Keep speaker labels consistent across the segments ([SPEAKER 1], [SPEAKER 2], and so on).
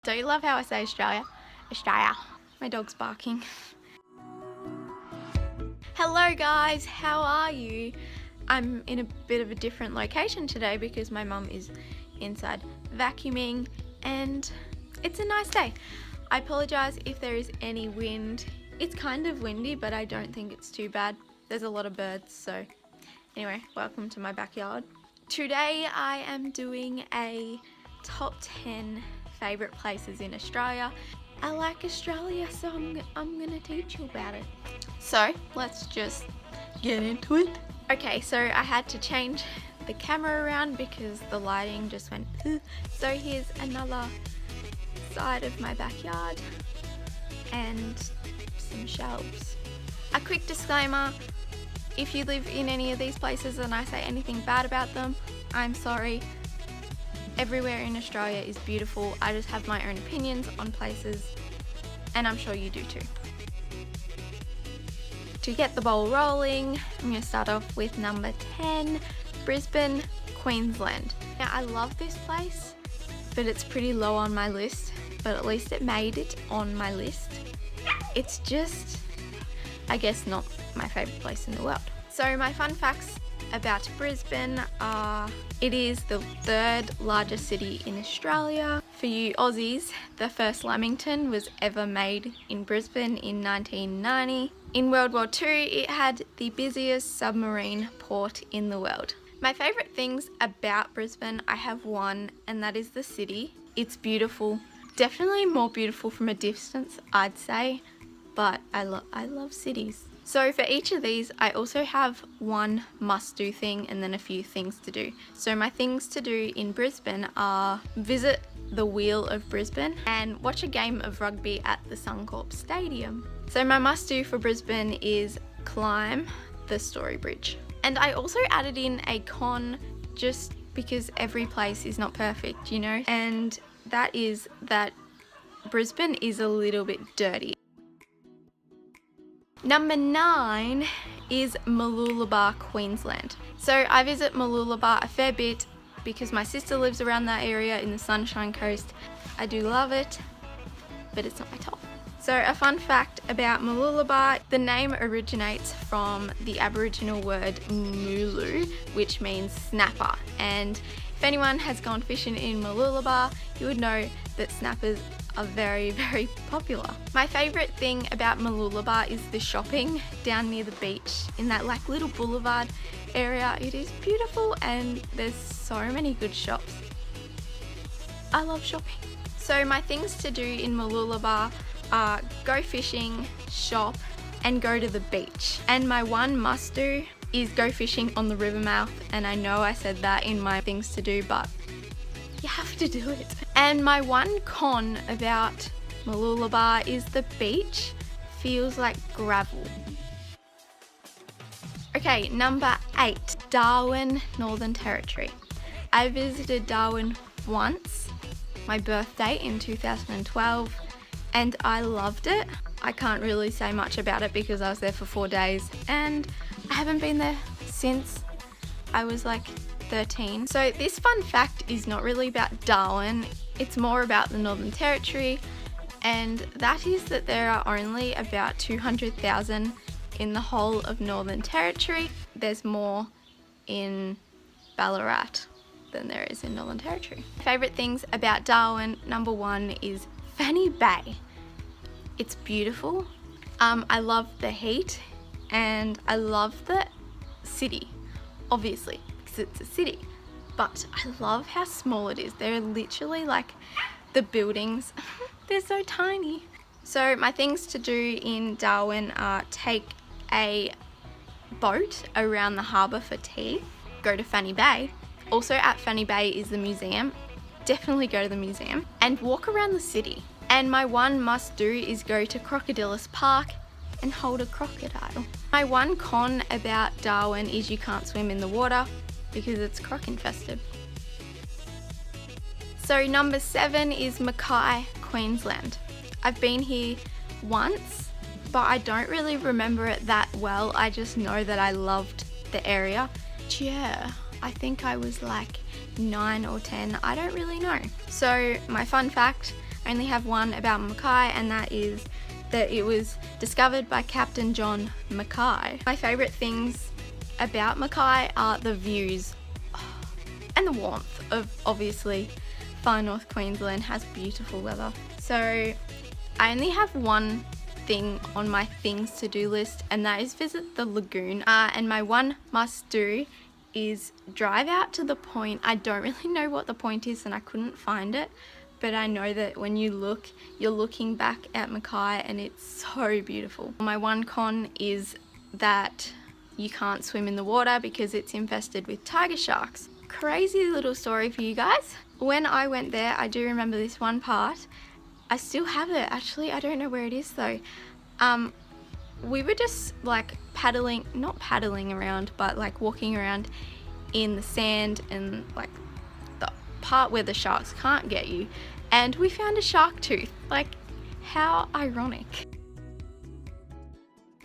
[SPEAKER 1] Don't you love how I say Australia? Australia. My dog's barking. Hello guys, how are you? I'm in a bit of a different location today because my mum is inside vacuuming and it's a nice day. I apologise if there is any wind. It's kind of windy, but I don't think it's too bad. There's a lot of birds, so anyway, welcome to my backyard. Today I am doing a top 10 favourite places in Australia. I like Australia, so I'm gonna teach you about it. So let's just get into it. Okay, so I had to change the camera around because the lighting just went so here's another side of my backyard and some shelves. A quick disclaimer, if you live in any of these places and I say anything bad about them, I'm sorry. Everywhere in Australia is beautiful. I just have my own opinions on places and I'm sure you do too. To get the ball rolling, I'm going to start off with number 10, Brisbane, Queensland. Now I love this place, but it's pretty low on my list, but at least it made it on my list. It's just, I guess, not my favourite place in the world. So my fun facts about Brisbane are, it is the third largest city in Australia. For you Aussies, the first Lamington was ever made in Brisbane in 1990. In World War II, it had the busiest submarine port in the world. My favourite things about Brisbane, I have one, and that is the city. It's beautiful, definitely more beautiful from a distance, I'd say, but I love cities. So for each of these, I also have one must-do thing and then a few things to do. So my things to do in Brisbane are visit the Wheel of Brisbane and watch a game of rugby at the Suncorp Stadium. So my must-do for Brisbane is climb the Story Bridge. And I also added in a con just because every place is not perfect, you know? And that is that Brisbane is a little bit dirty. Number 9 is Mooloolaba, Queensland. So I visit Mooloolaba a fair bit because my sister lives around that area in the Sunshine Coast. I do love it, but it's not my top. So a fun fact about Mooloolaba, the name originates from the Aboriginal word mooloo, which means snapper. And if anyone has gone fishing in Mooloolaba, you would know that snappers are very, very popular. My favourite thing about Mooloolaba is the shopping down near the beach in that like little boulevard area. It is beautiful and there's so many good shops. I love shopping. So my things to do in Mooloolaba are go fishing, shop, and go to the beach. And my one must do is go fishing on the river mouth, and I know I said that in my things to do, but you have to do it. And my one con about Mooloolaba is the beach feels like gravel. Okay, number 8, Darwin, Northern Territory. I visited Darwin once, my birthday in 2012, and I loved it. I can't really say much about it because I was there for 4 days and I haven't been there since I was like 13. So this fun fact is not really about Darwin, it's more about the Northern Territory, and that is that there are only about 200,000 in the whole of Northern Territory. There's more in Ballarat than there is in Northern Territory. Favourite things about Darwin, number 1 is Fanny Bay. It's beautiful. I love the heat and I love the city, obviously, because it's a city. But I love how small it is. They're literally like the buildings, they're so tiny. So my things to do in Darwin are take a boat around the harbour for tea, go to Fanny Bay. Also at Fanny Bay is the museum. Definitely go to the museum and walk around the city. And my one must do is go to Crocodilis Park and hold a crocodile. My one con about Darwin is you can't swim in the water because it's croc infested. So number 7 is Mackay, Queensland. I've been here once, but I don't really remember it that well. I just know that I loved the area. Yeah, I think I was like 9 or 10, I don't really know. So my fun fact, I only have one about Mackay, and that is that it was discovered by Captain John Mackay. My favourite things about Mackay are the views and the warmth of, obviously, far north Queensland has beautiful weather. So I only have one thing on my things to do list, and that is visit the lagoon. And my one must do is drive out to the point. I don't really know what the point is and I couldn't find it, but I know that when you look, you're looking back at Mackay and it's so beautiful. My one con is that you can't swim in the water because it's infested with tiger sharks. Crazy little story for you guys. When I went there, I do remember this one part. I still have it actually. I don't know where it is though. We were just like not paddling around, but like walking around in the sand and like the part where the sharks can't get you, and we found a shark tooth. Like, how ironic.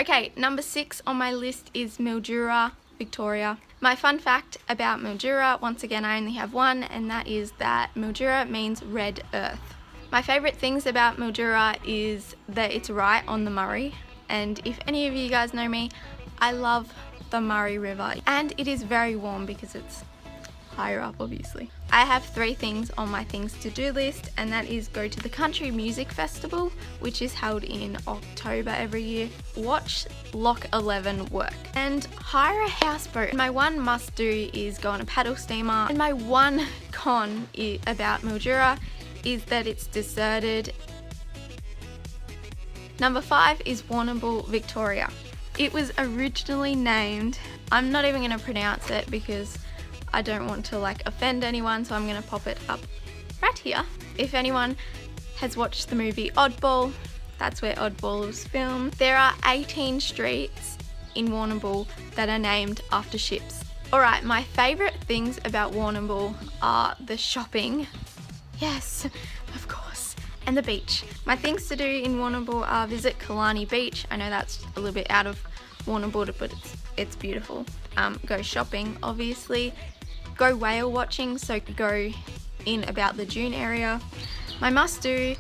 [SPEAKER 1] Okay, number 6 on my list is Mildura, Victoria. My fun fact about Mildura, once again I only have one, and that is that Mildura means red earth. My favourite things about Mildura is that it's right on the Murray, and if any of you guys know me, I love the Murray River, and it is very warm because it's higher up, obviously. I have 3 things on my things to do list, and that is go to the Country Music Festival, which is held in October every year, watch Lock 11 work, and hire a houseboat. My one must do is go on a paddle steamer, and my one con about Mildura is that it's deserted. Number 5 is Warrnambool, Victoria. It was originally named, I'm not even going to pronounce it because I don't want to like offend anyone, so I'm going to pop it up right here. If anyone has watched the movie Oddball, that's where Oddball was filmed. There are 18 streets in Warrnambool that are named after ships. Alright, my favourite things about Warrnambool are the shopping. Yes, of course. And the beach. My things to do in Warrnambool are visit Killarney Beach. I know that's a little bit out of Warrnambool, but it's beautiful. Go shopping, obviously. Go whale watching, so go in about the dune area. My must do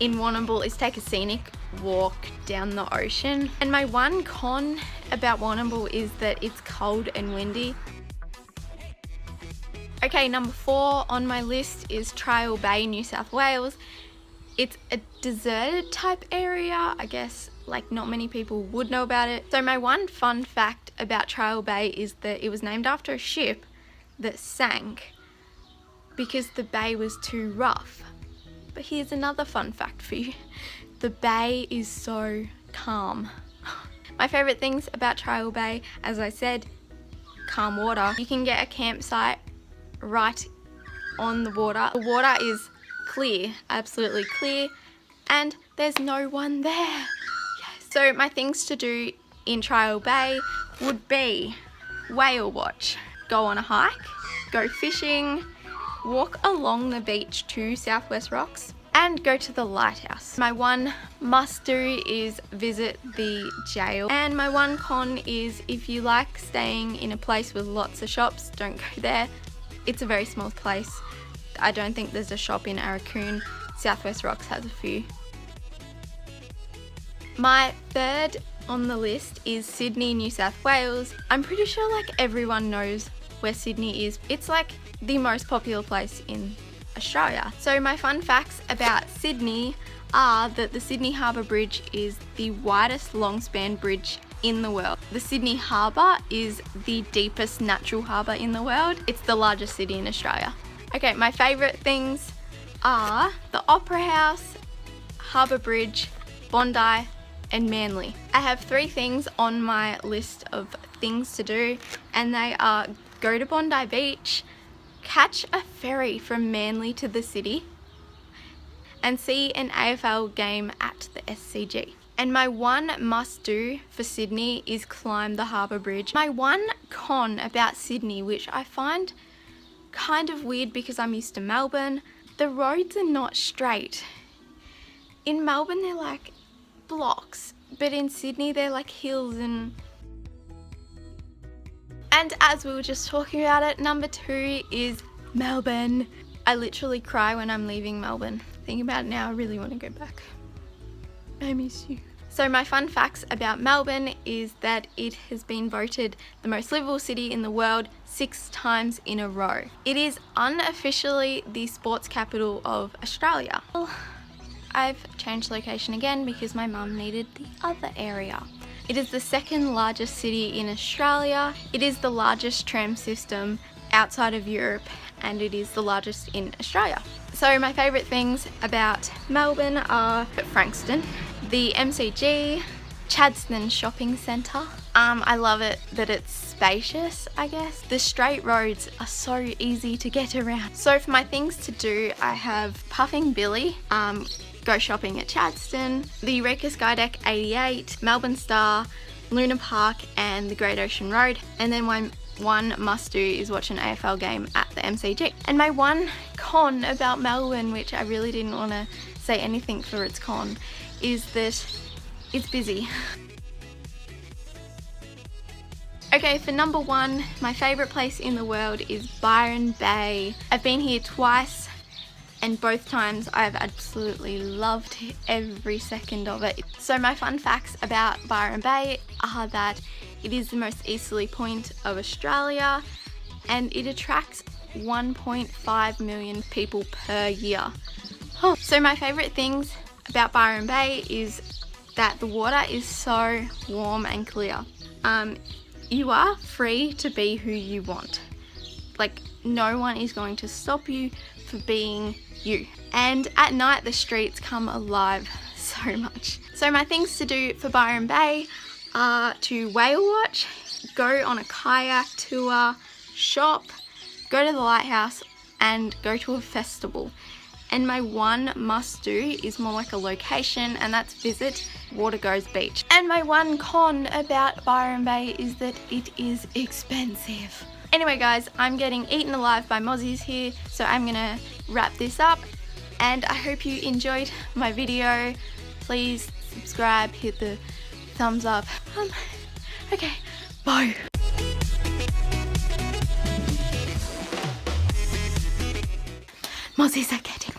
[SPEAKER 1] in Warrnambool is take a scenic walk down the ocean. And my one con about Warrnambool is that it's cold and windy. Okay, number 4 on my list is Trial Bay, New South Wales. It's a deserted type area, I guess, like not many people would know about it. So my one fun fact about Trial Bay is that it was named after a ship that sank because the bay was too rough. But here's another fun fact for you. The bay is so calm. My favourite things about Trial Bay, as I said, calm water. You can get a campsite right on the water. The water is clear, absolutely clear, and there's no one there. Yes. So my things to do in Trial Bay would be whale watch, go on a hike, go fishing, walk along the beach to Southwest Rocks, and go to the lighthouse. My one must do is visit the jail, and my one con is if you like staying in a place with lots of shops, don't go there. It's a very small place. I don't think there's a shop in Arakoon. Southwest Rocks has a few. My 3rd on the list is Sydney, New South Wales. I'm pretty sure like everyone knows where Sydney is. It's like the most popular place in Australia. So my fun facts about Sydney are that the Sydney Harbour Bridge is the widest long span bridge in the world. The Sydney Harbour is the deepest natural harbour in the world. It's the largest city in Australia. Okay, my favourite things are the Opera House, Harbour Bridge, Bondi, and Manly. I have 3 things on my list of things to do, and they are go to Bondi Beach, catch a ferry from Manly to the city, and see an AFL game at the SCG. And my one must do for Sydney is climb the Harbour Bridge. My one con about Sydney, which I find kind of weird because I'm used to Melbourne, the roads are not straight. In Melbourne they're like blocks, but in Sydney they're like hills. And as we were just talking about it, number 2 is Melbourne. I literally cry when I'm leaving Melbourne. think about it now, I really want to go back. I miss you. So my fun facts about Melbourne is that it has been voted the most livable city in the world 6 times in a row. It is unofficially the sports capital of Australia. I've changed location again because my mum needed the other area. It is the 2nd largest city in Australia. It is the largest tram system outside of Europe, and it is the largest in Australia. So my favourite things about Melbourne are Frankston, the MCG, Chadstone Shopping Centre. I love it that it's spacious, I guess. The straight roads are so easy to get around. So for my things to do, I have Puffing Billy, go shopping at Chadstone, the Eureka Skydeck 88, Melbourne Star, Luna Park and the Great Ocean Road. And then my one must do is watch an AFL game at the MCG. And my one con about Melbourne, which I really didn't want to say anything for its con, is that it's busy. Okay, for number 1, my favourite place in the world is Byron Bay. I've been here twice, and both times I've absolutely loved every second of it. So my fun facts about Byron Bay are that it is the most easterly point of Australia, and it attracts 1.5 million people per year. So my favourite things about Byron Bay is that the water is so warm and clear. You are free to be who you want. Like, no one is going to stop you for being you. And at night the streets come alive so much. So my things to do for Byron Bay are to whale watch, go on a kayak tour, shop, go to the lighthouse and go to a festival. And my one must do is more like a location, and that's visit Watergoes Beach. And my one con about Byron Bay is that it is expensive. Anyway guys, I'm getting eaten alive by mozzies here, so I'm gonna wrap this up, and I hope you enjoyed my video. Please subscribe, hit the thumbs up. Okay, bye. Mozzies are getting